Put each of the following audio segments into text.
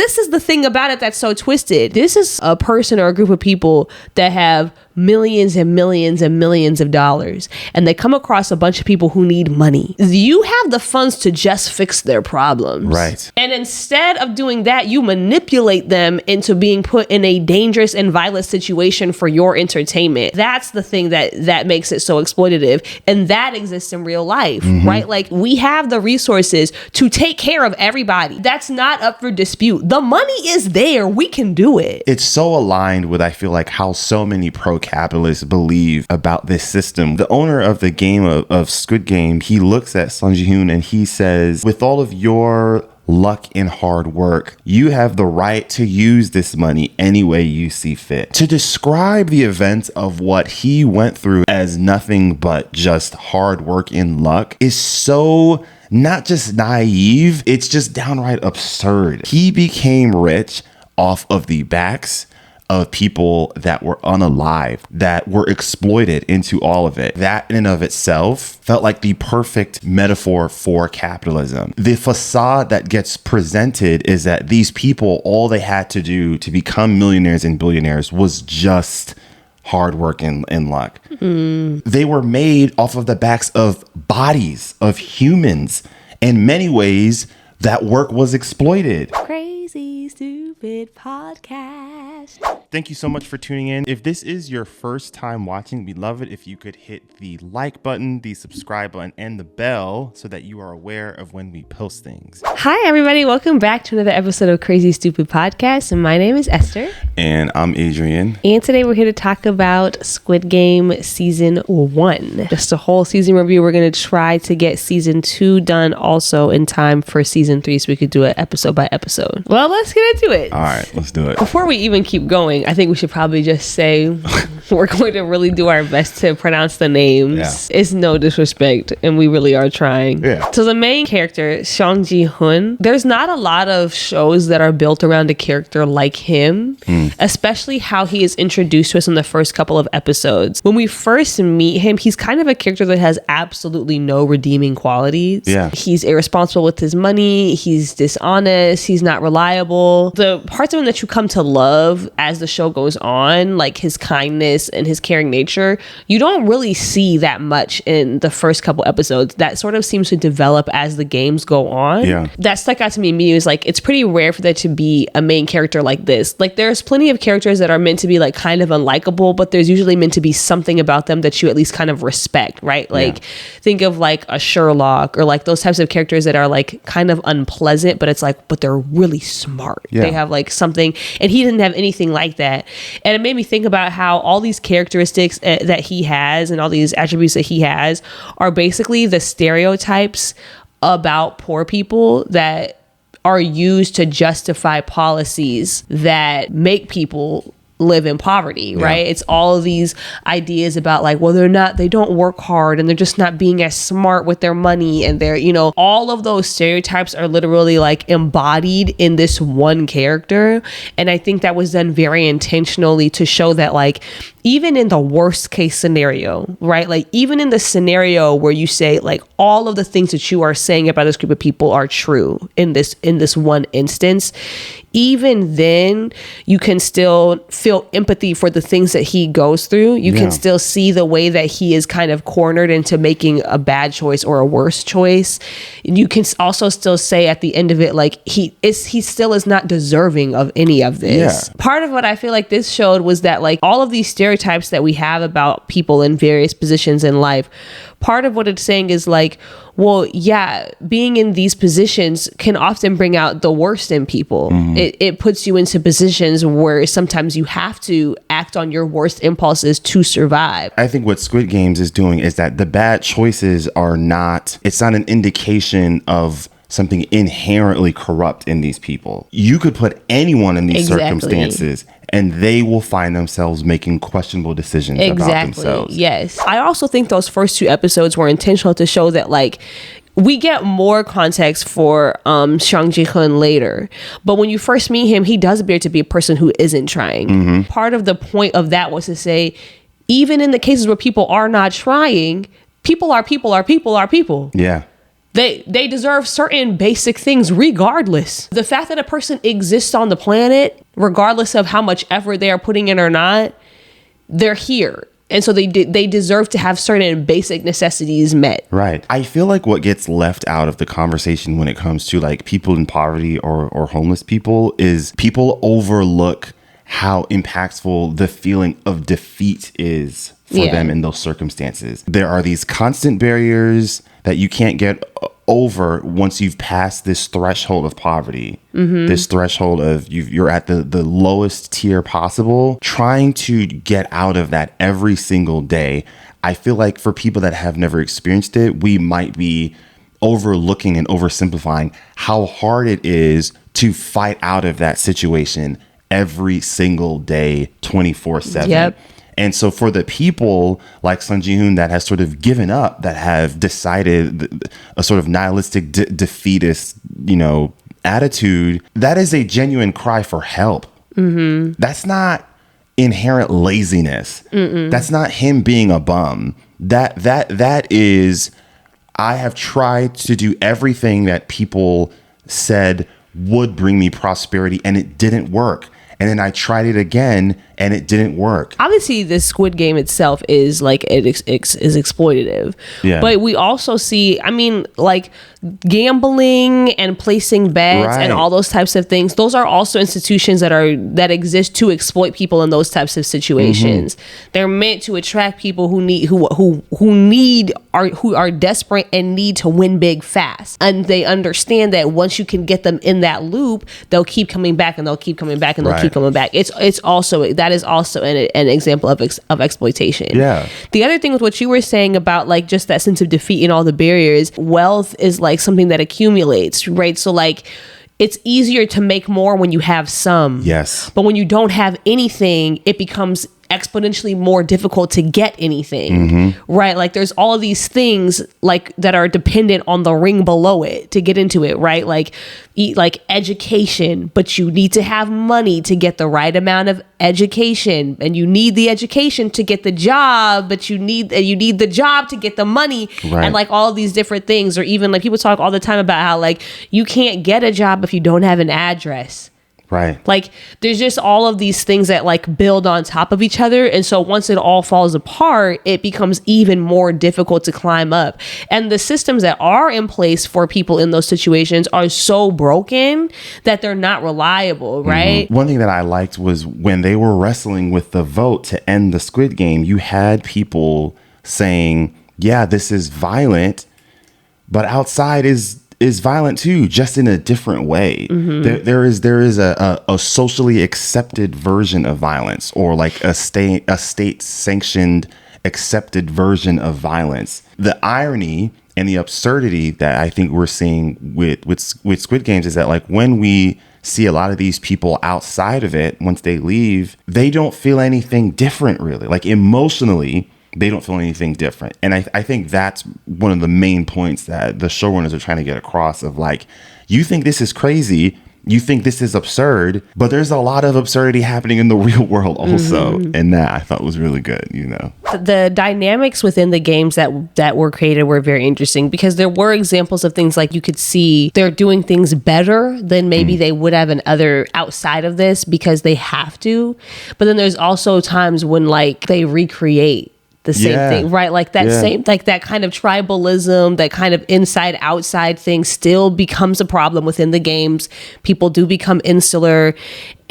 this is the thing about it that's so twisted. This is a person or a group of people that have millions and millions and millions of dollars, and they come across a bunch of people who need money. You have the funds to just fix their problems. Right. And instead of doing that, you manipulate them into being put in a dangerous and violent situation for your entertainment. That's the thing that makes it so exploitative. And that exists in real life, right? Like, we have the resources to take care of everybody. That's not up for dispute. The money is there. We can do it. It's so aligned with, I feel like, how so many pro-capitalists believe about this system. The owner of the game of Squid Game, he looks at Seong Gi Hun and he says, with all of your luck and hard work, you have the right to use this money any way you see fit. To describe the events of what he went through as nothing but just hard work and luck is so not just naive, it's just downright absurd. He became rich off of the backs of people that were unalive, that were exploited into all of it. That in and of itself felt like the perfect metaphor for capitalism. The facade that gets presented is that these people, all they had to do to become millionaires and billionaires was just hard work and luck. They were made off of the backs of bodies of humans. In many ways, that work was exploited. Crazy Stupid Podcast. Thank you so much for tuning in. If this is your first time watching, we'd love it if you could hit the like button, the subscribe button, and the bell so that you are aware of when we post things. Hi, everybody. Welcome back to another episode of Crazy Stupid Podcast. And my name is Esther. And I'm Adrian. And today we're here to talk about Squid Game Season 1. Just a whole season review. We're going to try to get Season 2 done also in time for Season 3 so we could do it episode by episode. Well, let's get into it. All right, let's do it. Before we even keep going, I think we should probably just say we're going to really do our best to pronounce the names. Yeah. It's no disrespect, and we really are trying. Yeah. So the main character, Seong Gi Hun, there's not a lot of shows that are built around a character like him, especially how he is introduced to us in the first couple of episodes. When we first meet him, he's kind of a character that has absolutely no redeeming qualities. Yeah. He's irresponsible with his money. He's dishonest. He's not reliable. The parts of him that you come to love as the show goes on, like his kindness and his caring nature, you don't really see that much in the first couple episodes. That sort of seems to develop as the games go on. Yeah. That stuck out to me immediately. Is like, it's pretty rare for there to be a main character like this. Like, there's plenty of characters that are meant to be like kind of unlikable, but there's usually meant to be something about them that you at least kind of respect, right? Like, think of like a Sherlock or like those types of characters that are like kind of unpleasant, but it's like, but they're really smart. Yeah. They have like something, and he didn't have anything like that. And it made me think about how all these characteristics that he has and all these attributes that he has are basically the stereotypes about poor people that are used to justify policies that make people live in poverty, right? It's all of these ideas about like, well, they don't work hard and they're just not being as smart with their money, and they're, all of those stereotypes are literally like embodied in this one character. And I think that was done very intentionally to show that like, even in the worst case scenario, right? Like, even in the scenario where you say like all of the things that you are saying about this group of people are true in this one instance, even then you can still feel empathy for the things that he goes through. You can still see the way that he is kind of cornered into making a bad choice or a worse choice. You can also still say at the end of it, like he still is not deserving of any of this. Yeah. Part of what I feel like this showed was that like all of these stereotypes that we have about people in various positions in life, part of what it's saying is like, well, yeah, being in these positions can often bring out the worst in people. It puts you into positions where sometimes you have to act on your worst impulses to survive. I think what Squid Games is doing is that the bad choices it's not an indication of something inherently corrupt in these people. You could put anyone in these circumstances and they will find themselves making questionable decisions about themselves. Yes. I also think those first 2 episodes were intentional to show that like we get more context for Seong Gi Hun later. But when you first meet him, he does appear to be a person who isn't trying. Part of the point of that was to say, even in the cases where people are not trying, people are people are people are people. Yeah. They deserve certain basic things regardless. The fact that a person exists on the planet, regardless of how much effort they are putting in or not, they're here. And so they deserve to have certain basic necessities met. Right. I feel like what gets left out of the conversation when it comes to like people in poverty or homeless people is people overlook how impactful the feeling of defeat is for them in those circumstances. There are these constant barriers that you can't get over once you've passed this threshold of poverty, this threshold of you're at the lowest tier possible, trying to get out of that every single day. I feel like for people that have never experienced it, we might be overlooking and oversimplifying how hard it is to fight out of that situation every single day, 24/7. Yep. And so for the people like Seong Gi Hun that has sort of given up, that have decided a sort of nihilistic defeatist, attitude, that is a genuine cry for help. That's not inherent laziness. That's not him being a bum. That is, I have tried to do everything that people said would bring me prosperity and it didn't work. And then I tried it again and it didn't work. Obviously, this Squid Game itself is like is exploitative. Yeah. But we also see, like gambling and placing bets and all those types of things. Those are also institutions that exist to exploit people in those types of situations. They're meant to attract people who are desperate and need to win big fast. And they understand that once you can get them in that loop, they'll keep coming back and they'll keep coming back and they'll keep coming back. That is also an example of exploitation. Yeah. The other thing with what you were saying about like just that sense of defeat and all the barriers, wealth is like something that accumulates, right? So like it's easier to make more when you have some. Yes. But when you don't have anything, it becomes exponentially more difficult to get anything, right? Like there's all of these things like that are dependent on the ring below it to get into it, right? Like education, but you need to have money to get the right amount of education, and you need the education to get the job, but you need the job to get the money, and like all of these different things. Or even like people talk all the time about how like you can't get a job if you don't have an address. Right. Like there's just all of these things that like build on top of each other. And so once it all falls apart, it becomes even more difficult to climb up. And the systems that are in place for people in those situations are so broken that they're not reliable, right? One thing that I liked was when they were wrestling with the vote to end the Squid Game, you had people saying, yeah, this is violent, but outside is violent too, just in a different way. There is a socially accepted version of violence, or like a state sanctioned accepted version of violence. The irony and the absurdity that I think we're seeing with Squid Games is that like when we see a lot of these people outside of it, once they leave, they don't feel anything different really. Like emotionally, they don't feel anything different. And I think that's one of the main points that the showrunners are trying to get across of like, you think this is crazy, you think this is absurd, but there's a lot of absurdity happening in the real world also. And that I thought was really good, The dynamics within the games that were created were very interesting, because there were examples of things like you could see they're doing things better than maybe they would have in other outside of this because they have to. But then there's also times when like they recreate the same thing, right? Like that same, like that kind of tribalism, that kind of inside outside thing still becomes a problem within the games. People do become insular,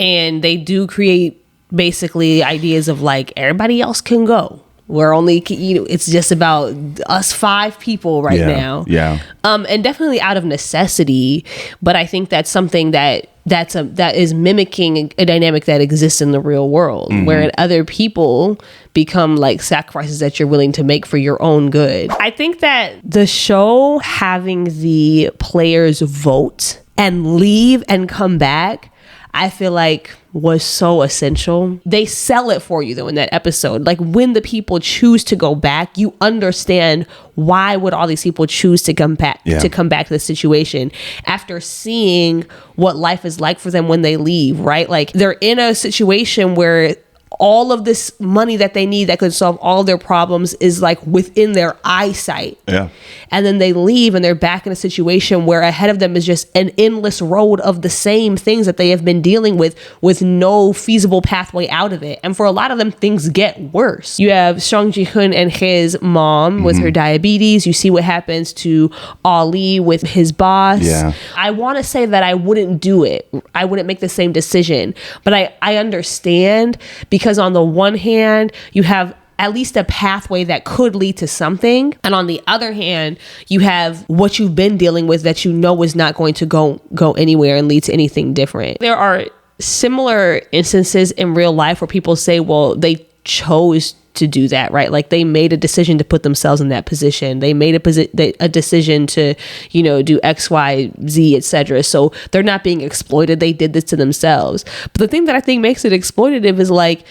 and they do create basically ideas of like everybody else can go. We're only, it's just about us 5 people right now. Yeah. And definitely out of necessity, but I think that's something that is mimicking a dynamic that exists in the real world, where other people become like sacrifices that you're willing to make for your own good. I think that the show having the players vote and leave and come back, I feel like was so essential. They sell it for you though in that episode. Like when the people choose to go back, you understand why would all these people choose to come back to the situation after seeing what life is like for them when they leave, right? Like they're in a situation where all of this money that they need that could solve all their problems is like within their eyesight. Yeah. And then they leave and they're back in a situation where ahead of them is just an endless road of the same things that they have been dealing with no feasible pathway out of it. And for a lot of them, things get worse. You have Seong Gi Hun and his mom with her diabetes. You see what happens to Ali with his boss. Yeah. I want to say that I wouldn't do it. I wouldn't make the same decision. But I understand, because on the one hand, you have at least a pathway that could lead to something. And on the other hand, you have what you've been dealing with that you know is not going to go anywhere and lead to anything different. There are similar instances in real life where people say, well, they chose to do that, right? Like they made a decision to put themselves in that position. They made a decision to, do X, Y, Z, etc. So they're not being exploited. They did this to themselves. But the thing that I think makes it exploitative is like,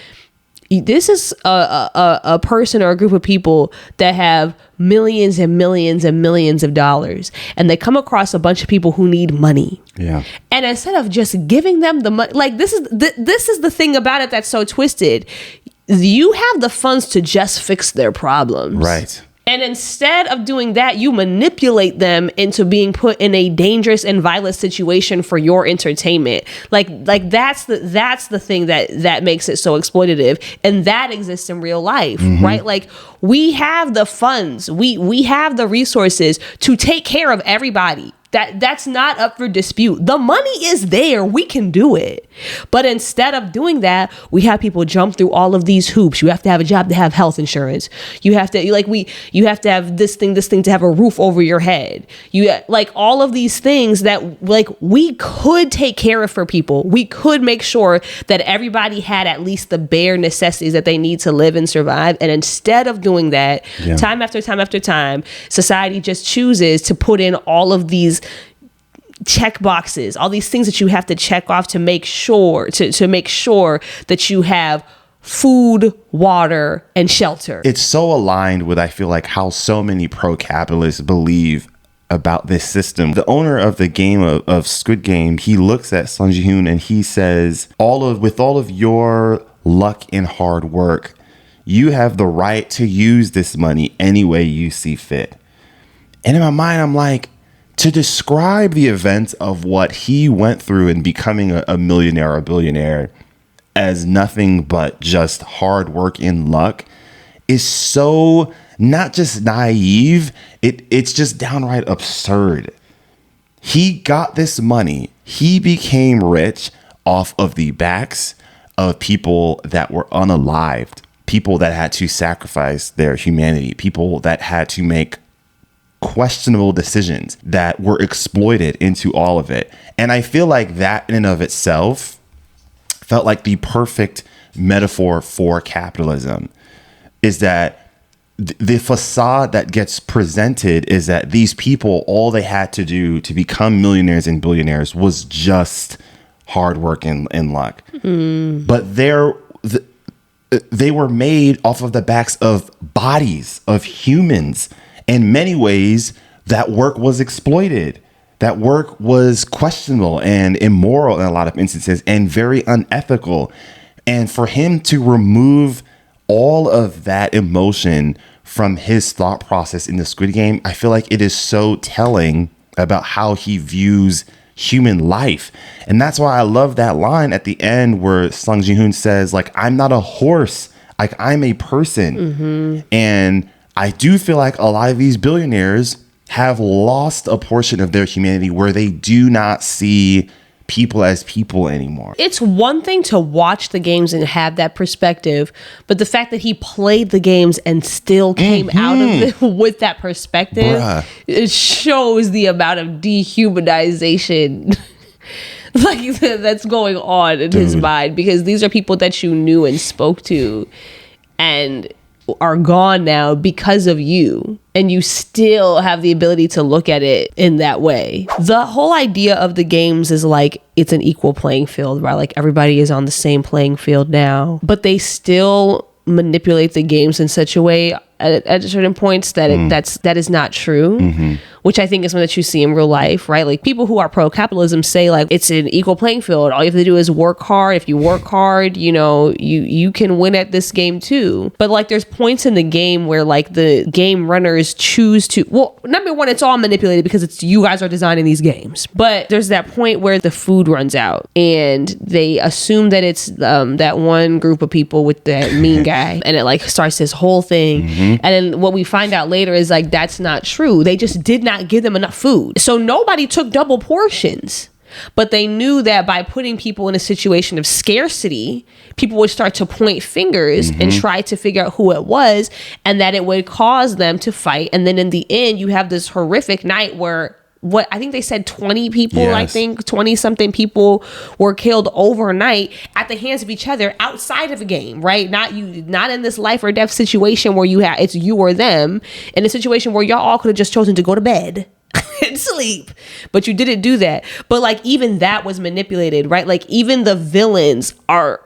this is a person or a group of people that have millions and millions and millions of dollars, and they come across a bunch of people who need money. Yeah. And instead of just giving them the money, like this is the thing about it that's so twisted. You have the funds to just fix their problems. Right. And instead of doing that, you manipulate them into being put in a dangerous and violent situation for your entertainment. Like that's the thing that makes it so exploitative. And that exists in real life, right? Like we have the funds, we have the resources to take care of everybody. That's not up for dispute. The money is there. We can do it. But instead of doing that, we have people jump through all of these hoops. You have to have a job to have health insurance. You have to you have to have this thing to have a roof over your head. You like all of these things that like we could take care of for people. We could make sure that everybody had at least the bare necessities that they need to live and survive. And instead of doing that, time after time after time, society just chooses to put in all of these check boxes, all these things that you have to check off to make sure that you have food, water, and shelter. It's so aligned with, I feel like, how so many pro-capitalists believe about this system. The owner of the game of Squid Game, he looks at Seong Gi Hun and he says, with all of your luck and hard work, you have the right to use this money any way you see fit. And in my mind, I'm like, to describe the events of what he went through in becoming a millionaire or a billionaire as nothing but just hard work and luck is so not just naive, it's just downright absurd. He got this money. He became rich off of the backs of people that were unalived, people that had to sacrifice their humanity, people that had to make questionable decisions that were exploited into all of it. And I feel like that in and of itself felt like the perfect metaphor for capitalism, is that the facade that gets presented is that these people, all they had to do to become millionaires and billionaires was just hard work and luck. But they were made off of the backs of bodies of humans. In many ways, that work was exploited. That work was questionable and immoral in a lot of instances and very unethical. And for him to remove all of that emotion from his thought process in the Squid Game, I feel like it is so telling about how he views human life. And that's why I love that line at the end where Seong Gi Hun says, like, I'm not a horse, like I'm a person. And I do feel like a lot of these billionaires have lost a portion of their humanity where they do not see people as people anymore. It's one thing to watch the games and have that perspective, but the fact that he played the games and still came out of it with that perspective, it shows the amount of dehumanization like that's going on in his mind, because these are people that you knew and spoke to and are gone now because of you, and you still have the ability to look at it in that way. The whole idea of the games is like it's an equal playing field, right? Like everybody is on the same playing field now, but they still manipulate the games in such a way at certain points that that is not true. which I think is something that you see in real life, right? Like people who are pro-capitalism say like it's an equal playing field. All you have to do is work hard. If you work hard, you can win at this game too. But like there's points in the game where like the game runners choose to, well, number one, it's all manipulated because it's you guys are designing these games. But there's that point where the food runs out and they assume that it's that one group of people with that mean guy, and it like starts this whole thing. And then what we find out later is like that's not true. They just did not give them enough food. So nobody took double portions. But they knew that by putting people in a situation of scarcity, people would start to point fingers and try to figure out who it was, and that it would cause them to fight. And then in the end, you have this horrific night where what I think they said 20 people, yes. I think 20 something people were killed overnight at the hands of each other outside of a game, right? Not in this life or death situation where it's you or them, in a situation where y'all all could have just chosen to go to bed and sleep, but you didn't do that. But like even that was manipulated, right? Like even the villains are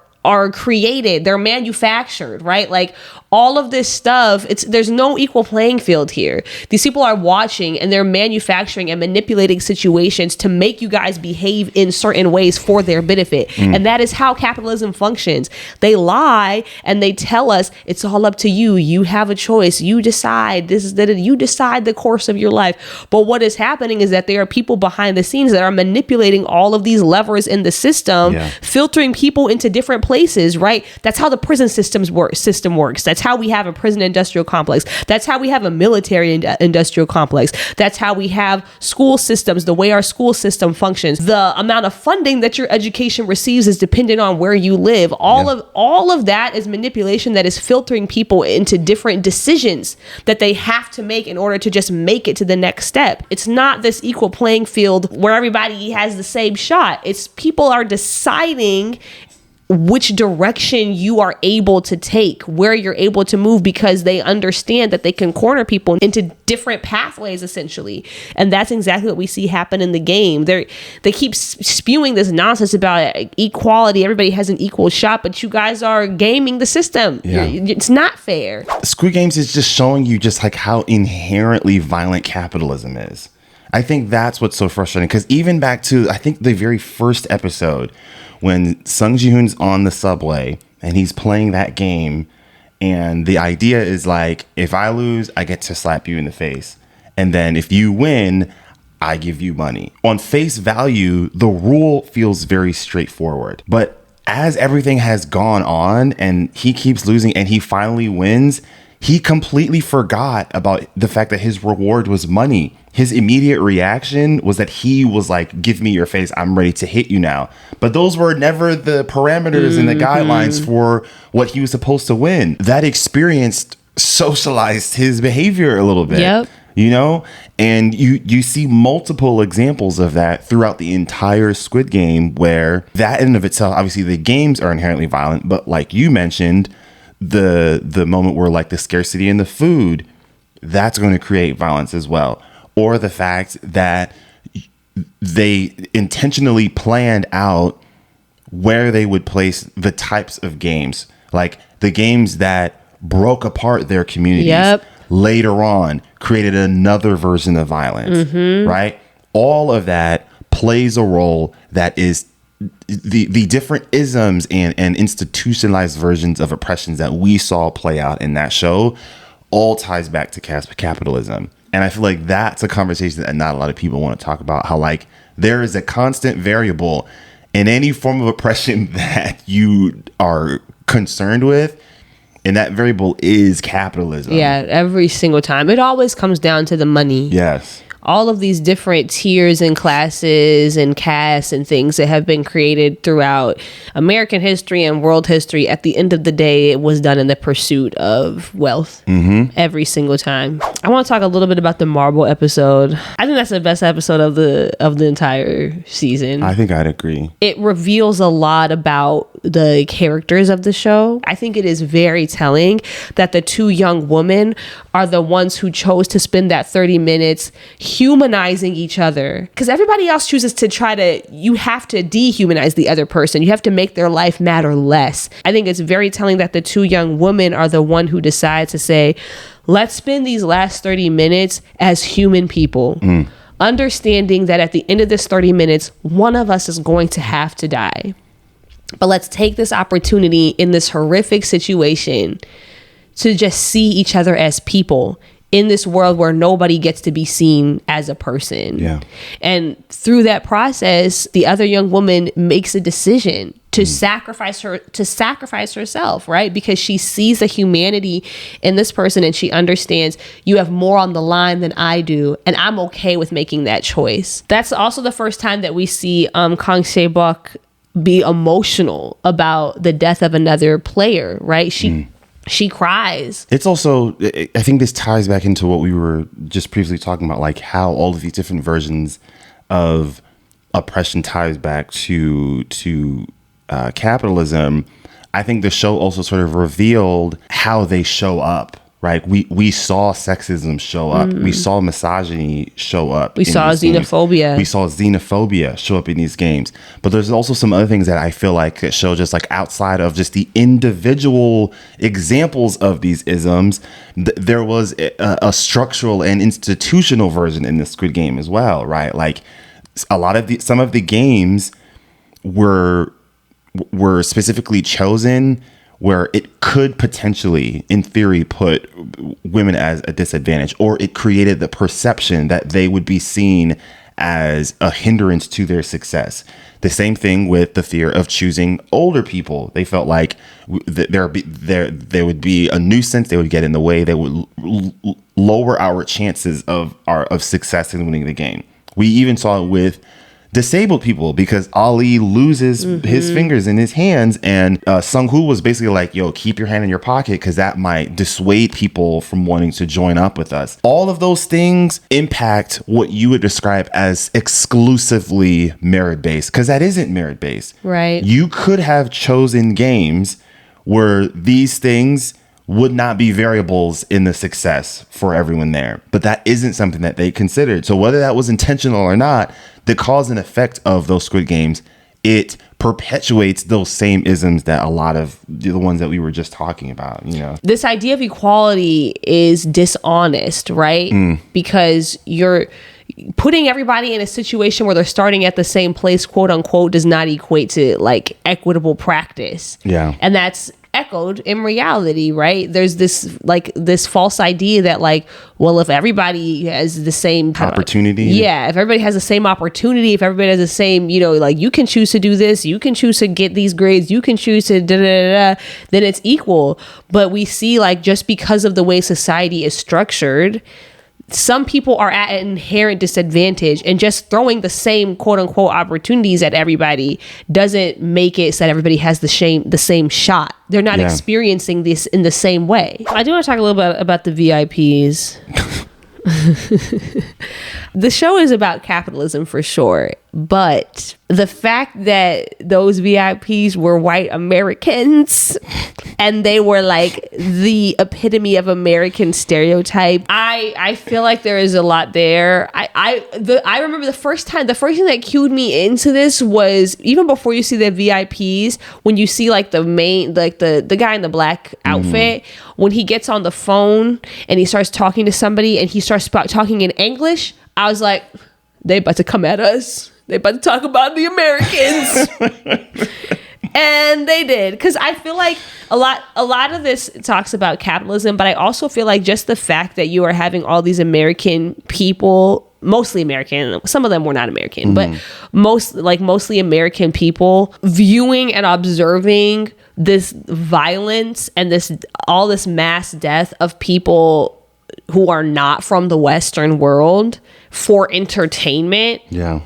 created, they're manufactured, right? Like all of this stuff, there's no equal playing field here. These people are watching and they're manufacturing and manipulating situations to make you guys behave in certain ways for their benefit. And that is how capitalism functions. They lie and they tell us it's all up to you. You have a choice. You decide. You decide the course of your life. But what is happening is that there are people behind the scenes that are manipulating all of these levers in the system, filtering people into different places, right? That's how the prison system works. That's how we have a prison industrial complex. That's how we have a military industrial complex. That's how we have school systems, the way our school system functions. The amount of funding that your education receives is dependent on where you live. All of that is manipulation that is filtering people into different decisions that they have to make in order to just make it to the next step. It's not this equal playing field where everybody has the same shot. It's people are deciding which direction you are able to take, where you're able to move, because they understand that they can corner people into different pathways essentially. And that's exactly what we see happen in the game. They keep spewing this nonsense about equality. Everybody has an equal shot, but you guys are gaming the system. It's not fair. Squid Games is just showing you just like how inherently violent capitalism is. I think that's what's so frustrating, because even back to, I think the very first episode, when Seong Gi Hun's on the subway and he's playing that game, and the idea is like, if I lose, I get to slap you in the face. And then if you win, I give you money. On face value, the rule feels very straightforward. But as everything has gone on and he keeps losing and he finally wins, he completely forgot about the fact that his reward was money. His immediate reaction was that he was like, give me your face, I'm ready to hit you now. But those were never the parameters and the guidelines for what he was supposed to win. That experience socialized his behavior a little bit. Yep. And you see multiple examples of that throughout the entire Squid Game, where that in and of itself, obviously the games are inherently violent, but like you mentioned, the moment where like the scarcity in the food, that's going to create violence as well. Or the fact that they intentionally planned out where they would place the types of games, like the games that broke apart their communities later on created another version of violence, right? All of that plays a role that is the different isms and institutionalized versions of oppressions that we saw play out in that show all ties back to capitalism. And I feel like that's a conversation that not a lot of people want to talk about, how like there is a constant variable in any form of oppression that you are concerned with. And that variable is capitalism. Yeah, every single time. It always comes down to the money. Yes. All of these different tiers and classes and castes and things that have been created throughout American history and world history, at the end of the day, it was done in the pursuit of wealth every single time. I want to talk a little bit about the marble episode. I think that's the best episode of the entire season. I think I'd agree. It reveals a lot about the characters of the show. I think it is very telling that the two young women are the ones who chose to spend that 30 minutes humanizing each other, because everybody else chooses to you have to dehumanize the other person. You have to make their life matter less. I think it's very telling that the two young women are the one who decide to say, let's spend these last 30 minutes as human people, understanding that at the end of this 30 minutes, one of us is going to have to die. But let's take this opportunity in this horrific situation to just see each other as people in this world where nobody gets to be seen as a person. Yeah. And through that process, the other young woman makes a decision to sacrifice herself, right? Because she sees the humanity in this person and she understands you have more on the line than I do, and I'm okay with making that choice. That's also the first time that we see Kang Se-bok be emotional about the death of another player, right? She cries. It's also, I think this ties back into what we were just previously talking about, like how all of these different versions of oppression ties back to capitalism. I think the show also sort of revealed how they show up. Right, we saw sexism show up. We saw misogyny show up. We saw xenophobia. We saw xenophobia show up in these games. But there's also some other things that I feel like that show just like outside of just the individual examples of these isms. There was a structural and institutional version in the Squid Game as well. Right, like some of the games were specifically chosen where it could potentially, in theory, put women as a disadvantage, or it created the perception that they would be seen as a hindrance to their success. The same thing with the fear of choosing older people. They felt like there would be a nuisance. They would get in the way. They would lower our chances of success in winning the game. We even saw it with disabled people because Ali loses his fingers in his hands, and Sung-hoo was basically like, yo, keep your hand in your pocket because that might dissuade people from wanting to join up with us. All of those things impact what you would describe as exclusively merit-based, because that isn't merit-based. Right. You could have chosen games where these things would not be variables in the success for everyone there. But that isn't something that they considered. So whether that was intentional or not, the cause and effect of those Squid Games, it perpetuates those same isms that a lot of the ones that we were just talking about, you know. This idea of equality is dishonest, right? Because you're putting everybody in a situation where they're starting at the same place, quote unquote, does not equate to like equitable practice. Yeah. And that's echoed in reality, right? There's this false idea that like, well, if everybody has the same opportunity, if everybody has the same opportunity, if everybody has the same, you know, like you can choose to do this, you can choose to get these grades, you can choose to then it's equal. But we see like just because of the way society is structured, some people are at an inherent disadvantage, and just throwing the same quote unquote opportunities at everybody doesn't make it so that everybody has the same shot. They're not experiencing this in the same way. I do want to talk a little bit about the VIPs. The show is about capitalism for sure, but the fact that those VIPs were white Americans and they were like the epitome of American stereotype, I feel like there is a lot there. I remember the first thing that cued me into this was even before you see the VIPs, when you see like the main, like the guy in the black outfit, when he gets on the phone and he starts talking to somebody and he starts talking in English, I was like, they about to come at us. They about to talk about the Americans. And they did, because I feel like a lot of this talks about capitalism, but I also feel like just the fact that you are having all these American people, mostly American, some of them were not American, but mostly American people viewing and observing this violence and all this mass death of people who are not from the Western world for entertainment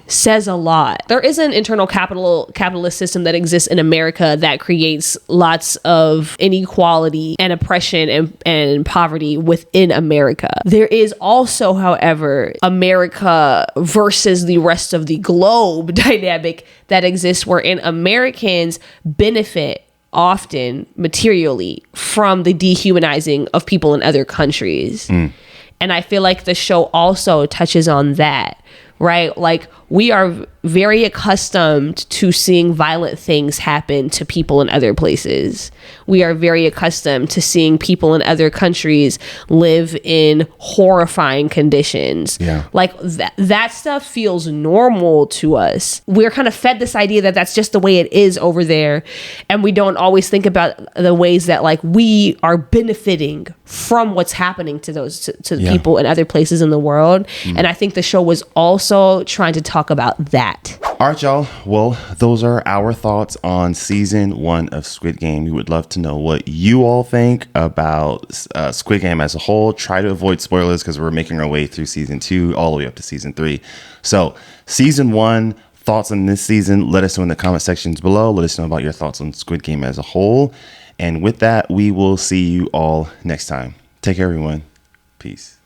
says a lot. There is an internal capitalist system that exists in America that creates lots of inequality and oppression and poverty within America. There is also, however, America versus the rest of the globe dynamic that exists wherein Americans benefit often materially from the dehumanizing of people in other countries. And I feel like the show also touches on that, right? Like we are very accustomed to seeing violent things happen to people in other places. We are very accustomed to seeing people in other countries live in horrifying conditions. Yeah. Like that stuff feels normal to us. We're kind of fed this idea that that's just the way it is over there. And we don't always think about the ways that like we are benefiting from what's happening to those to people in other places in the world. And I think the show was also trying to talk about that. All right, y'all. Well, those are our thoughts on season 1 of Squid Game. We would love to know what you all think about Squid Game as a whole. Try to avoid spoilers because we're making our way through season 2 all the way up to season 3. So season 1, thoughts on this season, let us know in the comment sections below. Let us know about your thoughts on Squid Game as a whole. And with that, we will see you all next time. Take care, everyone. Peace.